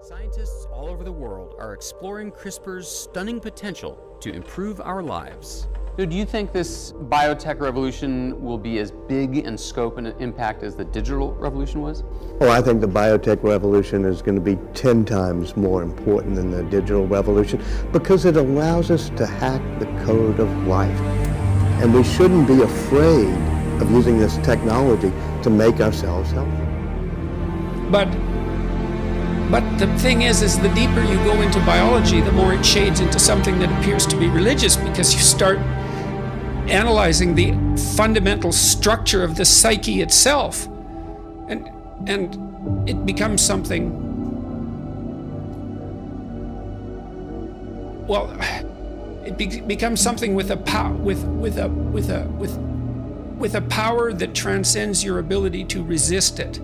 Scientists all over the world are exploring CRISPR's stunning potential to improve our lives. So do you think this biotech revolution will be as big in scope and impact as the digital revolution was? Well, I think the biotech revolution is going to be 10 times more important than the digital revolution because it allows us to hack the code of life. And we shouldn't be afraid of using this technology to make ourselves healthy. But the thing is the deeper you go into biology, the more it shades into something that appears to be religious, because you start analyzing the fundamental structure of the psyche itself, and it becomes something. Well, it becomes something with a power that transcends your ability to resist it.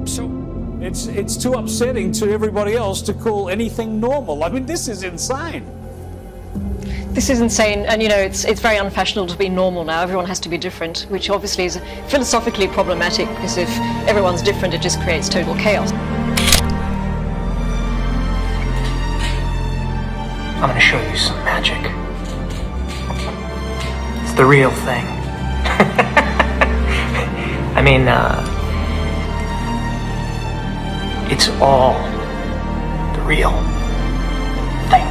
So. It's too upsetting to everybody else to call anything normal. I mean, this is insane. This is insane, and it's very unfashionable to be normal now. Everyone has to be different, which obviously is philosophically problematic, because if everyone's different, it just creates total chaos. I'm gonna show you some magic. It's the real thing. I mean, it's all the real thing.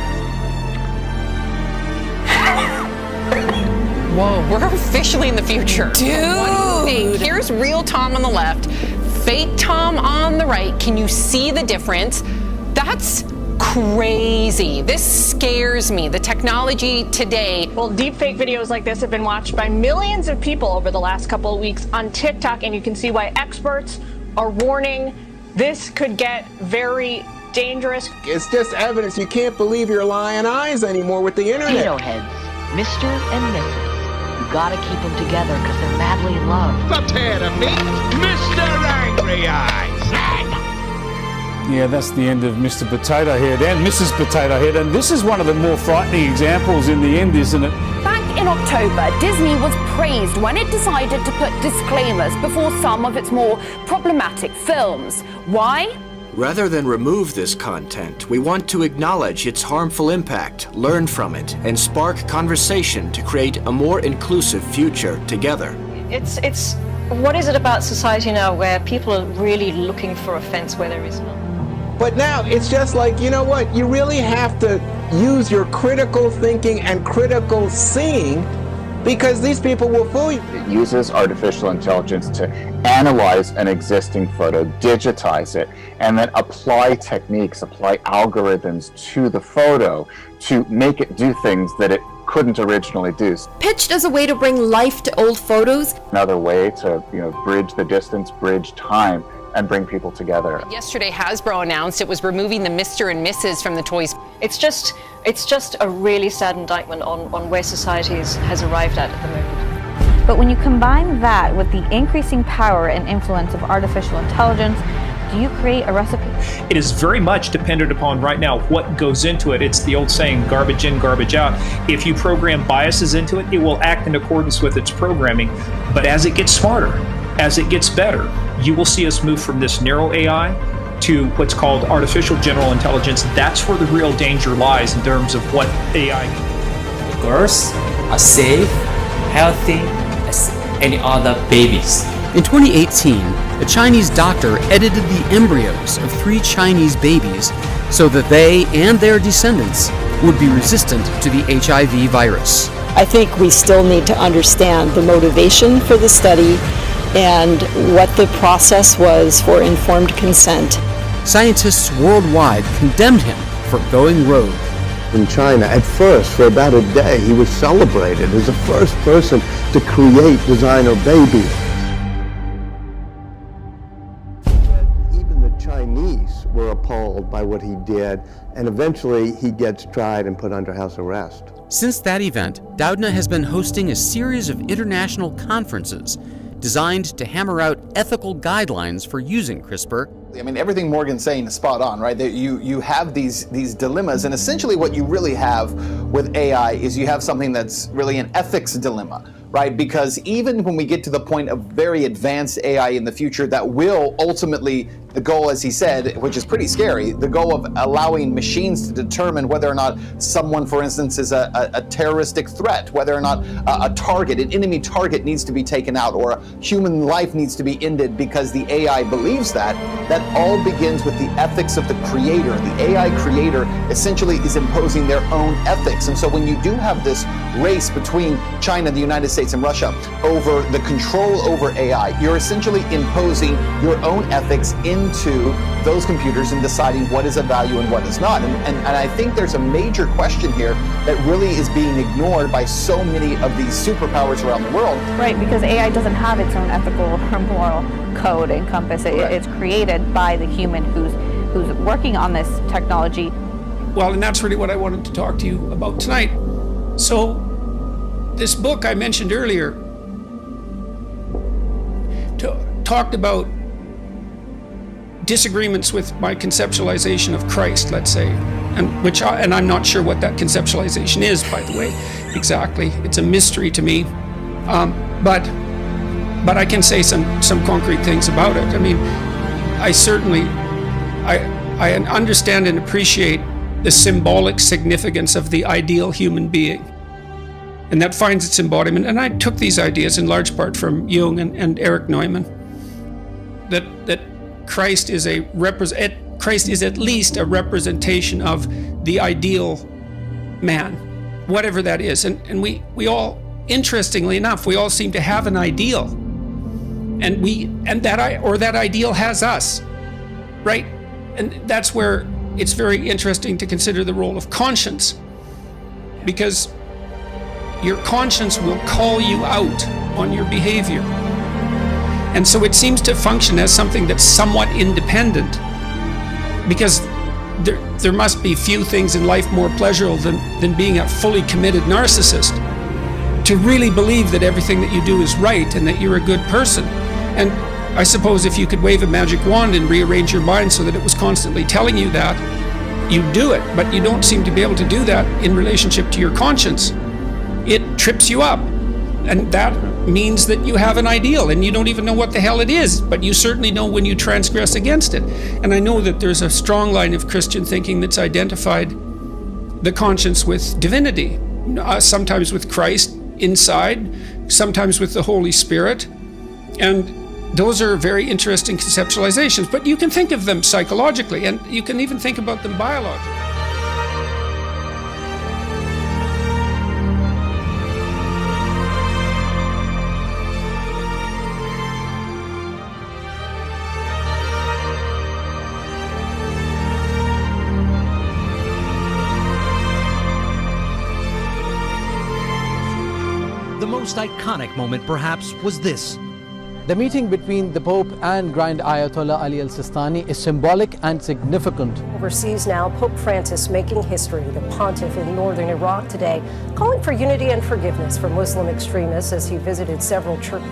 Whoa, we're officially in the future. Dude! Here's real Tom on the left, fake Tom on the right. Can you see the difference? That's crazy. This scares me. The technology today. Well, deepfake videos like this have been watched by millions of people over the last couple of weeks on TikTok, and you can see why experts are warning this could get very dangerous. It's just evidence you can't believe your lying eyes anymore with the internet. Tito heads, Mr. and Mrs. You gotta keep them together because they're madly in love. The pair to meet, Mr. Angry Eyes. Yeah, that's the end of Mr. Potato Head and Mrs. Potato Head, and this is one of the more frightening examples in the end, isn't it? Back in October, Disney was praised when it decided to put disclaimers before some of its more problematic films. Why? Rather than remove this content, we want to acknowledge its harmful impact, learn from it, and spark conversation to create a more inclusive future together. It's what is it about society now where people are really looking for offense where there is none? But now it's just like, you know what? You really have to use your critical thinking and critical seeing, because these people will fool you. It uses artificial intelligence to analyze an existing photo, digitize it, and then apply techniques, apply algorithms to the photo to make it do things that it couldn't originally do. Pitched as a way to bring life to old photos. Another way to, bridge the distance, bridge time, and bring people together. Yesterday, Hasbro announced it was removing the Mr. and Mrs. from the toys. It's just a really sad indictment on where society has arrived at the moment. But when you combine that with the increasing power and influence of artificial intelligence, do you create a recipe? It is very much dependent upon right now what goes into it. It's the old saying, garbage in, garbage out. If you program biases into it, it will act in accordance with its programming. But as it gets smarter, as it gets better, you will see us move from this narrow AI to what's called artificial general intelligence. That's where the real danger lies in terms of what AI can do. The girls are safe, healthy as any other babies. In 2018, a Chinese doctor edited the embryos of 3 Chinese babies so that they and their descendants would be resistant to the HIV virus. I think we still need to understand the motivation for the study and what the process was for informed consent. Scientists worldwide condemned him for going rogue. In China, at first, for about a day, he was celebrated as the first person to create designer babies. Even the Chinese were appalled by what he did, and eventually he gets tried and put under house arrest. Since that event, Doudna has been hosting a series of international conferences designed to hammer out ethical guidelines for using CRISPR. I mean, everything Morgan's saying is spot on, right? That you have these dilemmas, and essentially what you really have with AI is you have something that's really an ethics dilemma, right? Because even when we get to the point of very advanced AI in the future that will ultimately the goal, as he said, which is pretty scary, the goal of allowing machines to determine whether or not someone, for instance, is a terroristic threat, whether or not a target, an enemy target needs to be taken out, or a human life needs to be ended because the AI believes that all begins with the ethics of the creator. The AI creator essentially is imposing their own ethics. And so when you do have this race between China, the United States, and Russia over the control over AI, you're essentially imposing your own ethics into those computers and deciding what is of value and what is not. And I think there's a major question here that really is being ignored by so many of these superpowers around the world. Right, because AI doesn't have its own ethical or moral code and compass. It's created by the human who's working on this technology. Well, and that's really what I wanted to talk to you about tonight. So, this book I mentioned earlier talked about disagreements with my conceptualization of Christ, let's say, and I'm not sure what that conceptualization is, by the way, exactly. It's a mystery to me, but I can say some concrete things about it. I mean, I certainly I understand and appreciate the symbolic significance of the ideal human being, and that finds its embodiment. And I took these ideas in large part from Jung and Erich Neumann. That Christ is at least a representation of the ideal man, whatever that is. And we all, interestingly enough, we all seem to have an ideal, and that ideal has us, right? And that's where it's very interesting to consider the role of conscience, because your conscience will call you out on your behavior. And so it seems to function as something that's somewhat independent, because there must be few things in life more pleasurable than being a fully committed narcissist, to really believe that everything that you do is right and that you're a good person. And I suppose if you could wave a magic wand and rearrange your mind so that it was constantly telling you that, you'd do it. But you don't seem to be able to do that in relationship to your conscience. It trips you up. And that means that you have an ideal and you don't even know what the hell it is, but you certainly know when you transgress against it. And I know that there's a strong line of Christian thinking that's identified the conscience with divinity, sometimes with Christ inside, sometimes with the Holy Spirit. And those are very interesting conceptualizations, but you can think of them psychologically, and you can even think about them biologically. The most iconic moment, perhaps, was this. The meeting between the Pope and Grand Ayatollah Ali al-Sistani is symbolic and significant. Overseas now, Pope Francis making history. The pontiff in northern Iraq today, calling for unity and forgiveness for Muslim extremists as he visited several churches.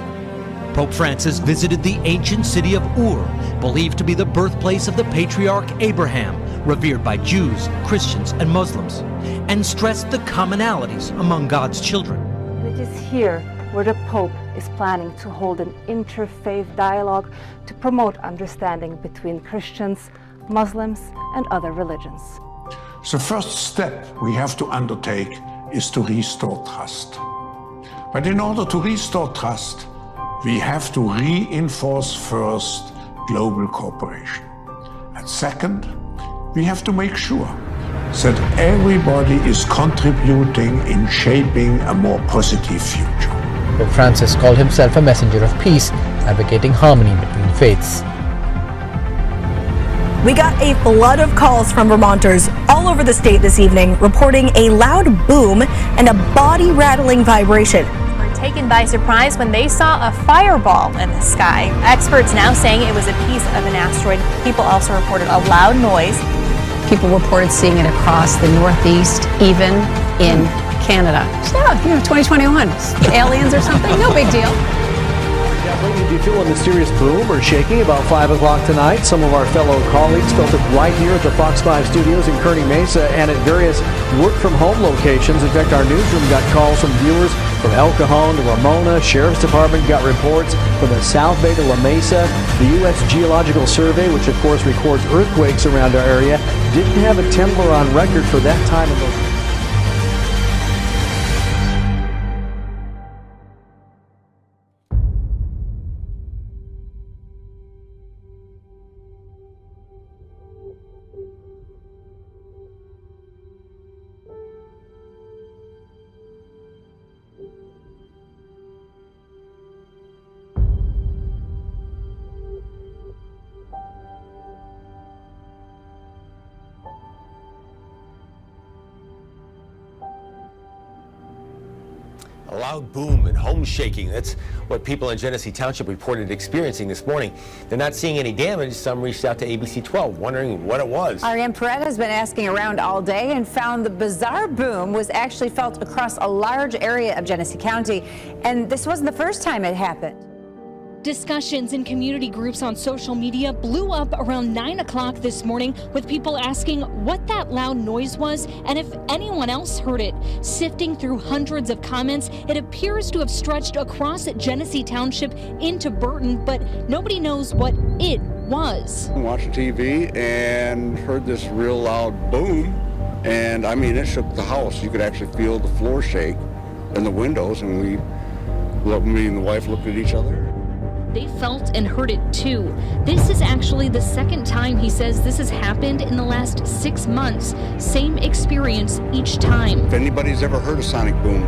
Pope Francis visited the ancient city of Ur, believed to be the birthplace of the patriarch Abraham, revered by Jews, Christians, and Muslims, and stressed the commonalities among God's children. It is here where the Pope is planning to hold an interfaith dialogue to promote understanding between Christians, Muslims, and other religions. The first step we have to undertake is to restore trust. But in order to restore trust, we have to reinforce first global cooperation. And second, we have to make sure that everybody is contributing in shaping a more positive future. Pope Francis called himself a messenger of peace, advocating harmony between faiths. We got a flood of calls from Vermonters all over the state this evening, reporting a loud boom and a body-rattling vibration. Were taken by surprise when they saw a fireball in the sky. Experts now saying it was a piece of an asteroid. People also reported a loud noise. People reported seeing it across the Northeast, even in Canada. Yeah, 2021. Aliens or something? No big deal. Did you feel a mysterious boom or shaking about 5 o'clock tonight? Some of our fellow colleagues felt it right here at the Fox 5 studios in Kearney Mesa and at various work-from-home locations. In fact, our newsroom got calls from viewers From El Cajon to Ramona, Sheriff's Department got reports from the South Bay to La Mesa. The U.S. Geological Survey, which of course records earthquakes around our area, didn't have a tremor on record for that time of the A loud boom and home shaking. That's what people in Genesee Township reported experiencing this morning. They're not seeing any damage. Some reached out to ABC 12, wondering what it was. Ariane Puerta has been asking around all day and found the bizarre boom was actually felt across a large area of Genesee County. And this wasn't the first time it happened. Discussions in community groups on social media blew up around 9 o'clock this morning, with people asking what that loud noise was and if anyone else heard it. Sifting through hundreds of comments, it appears to have stretched across Genesee Township into Burton, but nobody knows what it was. Watching TV and heard this real loud boom, and I mean, it shook the house. You could actually feel the floor shake and the windows, and me and the wife looked at each other. They felt and heard it too. This is actually the second time he says this has happened in the last 6 months. Same experience each time. If anybody's ever heard a sonic boom,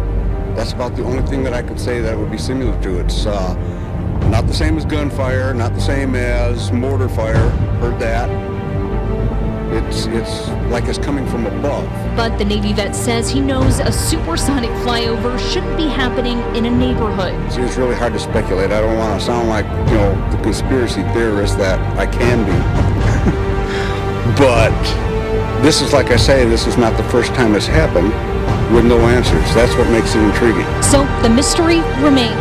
that's about the only thing that I could say that would be similar to it. It's not the same as gunfire, not the same as mortar fire. Heard that. It's like it's coming from above. But the Navy vet says he knows a supersonic flyover shouldn't be happening in a neighborhood. It's really hard to speculate. I don't want to sound like, the conspiracy theorist that I can be. But this is, like I say, this is not the first time it's happened with no answers. That's what makes it intriguing. So the mystery remains.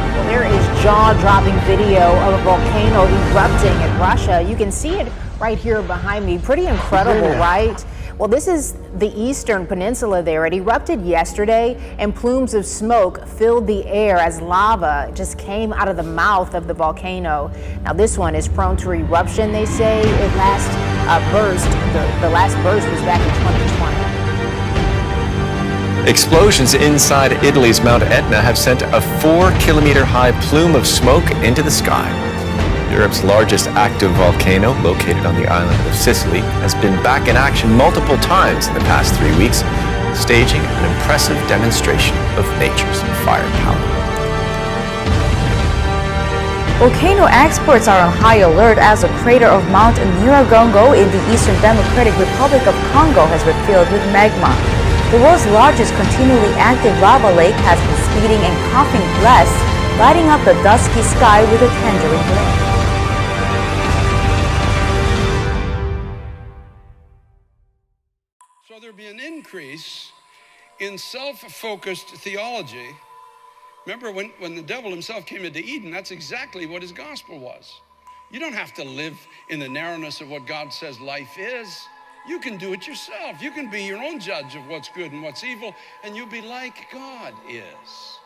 Well, there is jaw-dropping video of a volcano erupting in Russia. You can see it right here behind me. Pretty incredible, right? Well, this is the eastern peninsula there. It erupted yesterday, and plumes of smoke filled the air as lava just came out of the mouth of the volcano. Now, this one is prone to eruption, they say. It last burst, the last burst was back in 2020. Explosions inside Italy's Mount Etna have sent a 4-kilometer high plume of smoke into the sky. Europe's largest active volcano, located on the island of Sicily, has been back in action multiple times in the past 3 weeks, staging an impressive demonstration of nature's firepower. Volcano experts are on high alert as the crater of Mount Nyiragongo in the Eastern Democratic Republic of Congo has been filled with magma. The world's largest continually active lava lake has been speeding and coughing blasts, lighting up the dusky sky with a tangerine glare. So there'll be an increase in self-focused theology. Remember when the devil himself came into Eden, that's exactly what his gospel was. You don't have to live in the narrowness of what God says life is. You can do it yourself. You can be your own judge of what's good and what's evil, and you'll be like God is.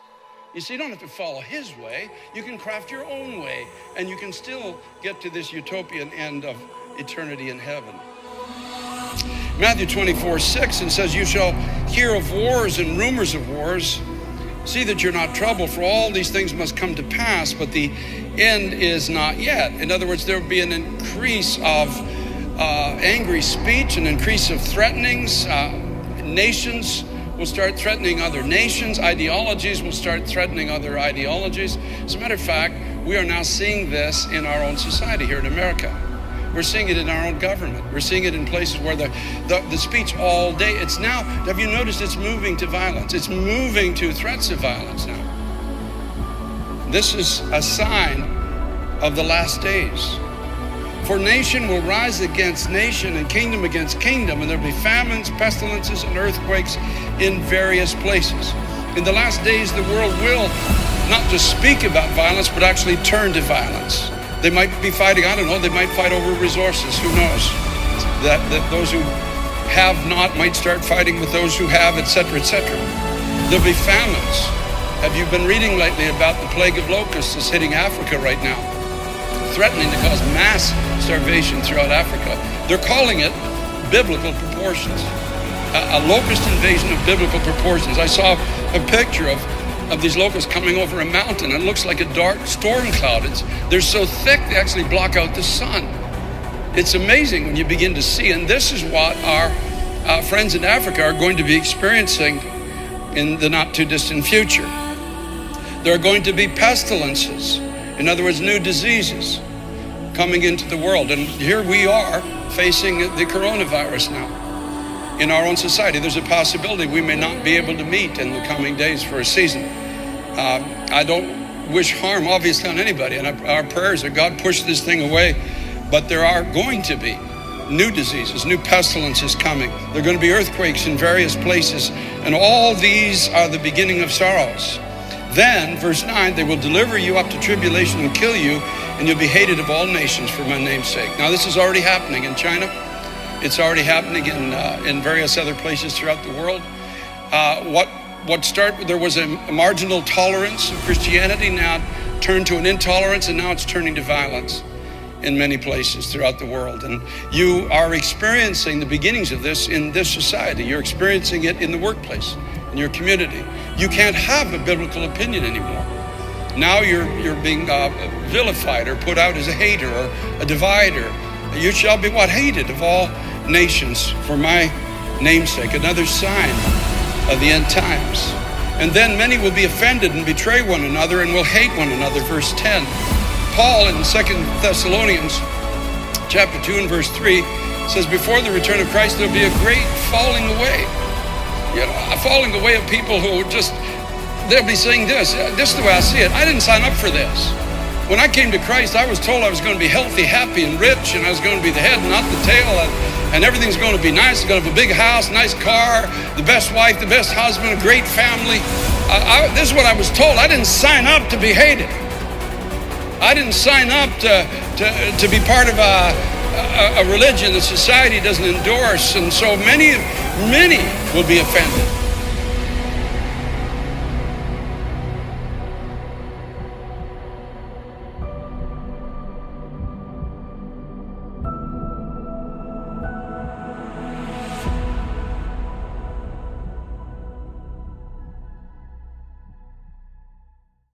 You see, you don't have to follow his way. You can craft your own way, and you can still get to this utopian end of eternity in heaven. Matthew 24:6, and says, you shall hear of wars and rumors of wars. See that you're not troubled, for all these things must come to pass, but the end is not yet. In other words, there will be an increase of angry speech, an increase of threatenings. Nations will start threatening other nations. Ideologies will start threatening other ideologies. As a matter of fact, we are now seeing this in our own society here in America. We're seeing it in our own government. We're seeing it in places where the speech all day, it's now, have you noticed it's moving to violence? It's moving to threats of violence now. This is a sign of the last days. For nation will rise against nation and kingdom against kingdom, and there'll be famines, pestilences, and earthquakes in various places. In the last days, the world will not just speak about violence, but actually turn to violence. They might be fighting, I don't know, they might fight over resources, who knows? That those who have not might start fighting with those who have, etc., etc. There'll be famines. Have you been reading lately about the plague of locusts that's hitting Africa right now? Threatening to cause mass starvation throughout Africa. They're calling it biblical proportions. A locust invasion of biblical proportions. I saw a picture of these locusts coming over a mountain. It looks like a dark storm cloud. They're so thick they actually block out the sun. It's amazing when you begin to see, and this is what our friends in Africa are going to be experiencing in the not too distant future. There are going to be pestilences, in other words, new diseases coming into the world. And here we are facing the coronavirus now. In our own society, there's a possibility we may not be able to meet in the coming days for a season. I don't wish harm, obviously, on anybody, and our prayers are God push this thing away. But there are going to be new diseases, new pestilences coming. There are going to be earthquakes in various places, and all these are the beginning of sorrows. Then, verse 9, they will deliver you up to tribulation and kill you, and you'll be hated of all nations for my name's sake. Now, this is already happening in China. It's already happening in various other places throughout the world. There was a marginal tolerance of Christianity, now turned to an intolerance, and now it's turning to violence in many places throughout the world. And you are experiencing the beginnings of this in this society. You're experiencing it in the workplace, in your community. You can't have a biblical opinion anymore. Now you're being vilified or put out as a hater or a divider. You shall be what? Hated of all nations for my namesake. Another sign of the end times. And then many will be offended and betray one another and will hate one another. Verse 10. Paul in 2 Thessalonians chapter 2 and verse 3 says, before the return of Christ, there'll be a great falling away. You know, a falling away of people who they'll be saying this is the way I see it. I didn't sign up for this. When I came to Christ, I was told I was going to be healthy, happy, and rich, and I was going to be the head, not the tail, and everything's going to be nice. I'm going to have a big house, nice car, the best wife, the best husband, a great family. This is what I was told. I didn't sign up to be hated. I didn't sign up to be part of a religion that society doesn't endorse, and so many will be offended.